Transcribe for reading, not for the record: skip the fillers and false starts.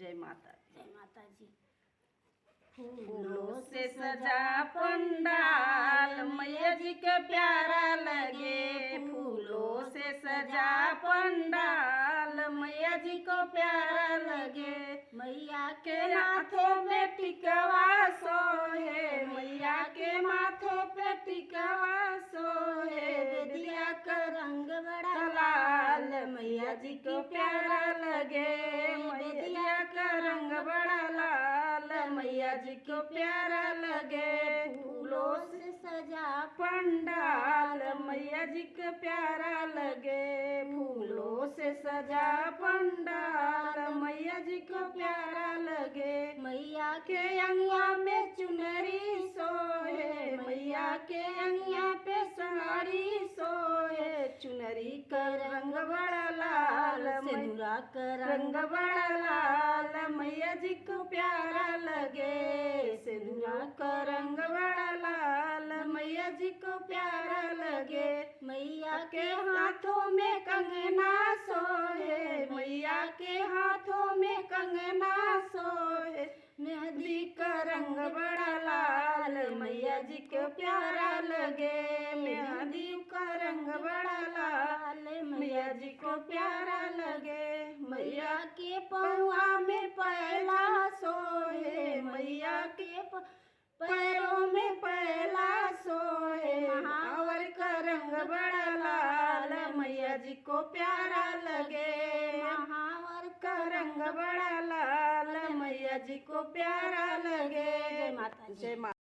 जय माता दी। जय माता जी। फूलों से सजा पंडाल मैया जी के प्यारा लगे। फूलों से सजा पंडाल मैया जी को प्यारा लगे। मैया के माथों में टिकवा सोहे, मैया के माथों पे टिकवा सोहे। बेदिया का रंग बड़ा लाल मैया जी को प्यारा लगे। बेदिया का रंग बड़ा लाल मैया जी को प्यारा लगे। फूलों से सजा पंडाल मैया जी को प्यारा लगे। फूलों से सजा पंडाल मैया जी को प्यारा लगे। मैया के अंगना में चुनरी सोहे, मैया के अंगना पे साड़ी सोहे। चुनरी का रंग बड़ा लाल, सिंदूरा का रंग बड़ा लाल मैया जी को प्यारा लगे। सिंदूरा का रंग बड़ा लाल मैया जी को प्यारा लगे। मैया के हाथों में कंगना सोहे, मैया के हाथों में कंगना सोहे। मेहंदी का रंग बड़ा लाल मैया जी को प्यारा लगे। मेहंदी का रंग बड़ा लाल मैया जी को प्यारा लगे। मैया के पौआ में पहला सोहे, मैया के पैरों में पहला सोहे। महावर का रंग बड़ा लाल मैया जी को प्यारा लगे। महावर का रंग बड़ा लाल मैया जी को प्यारा लगे। जय माता जी। जय माता।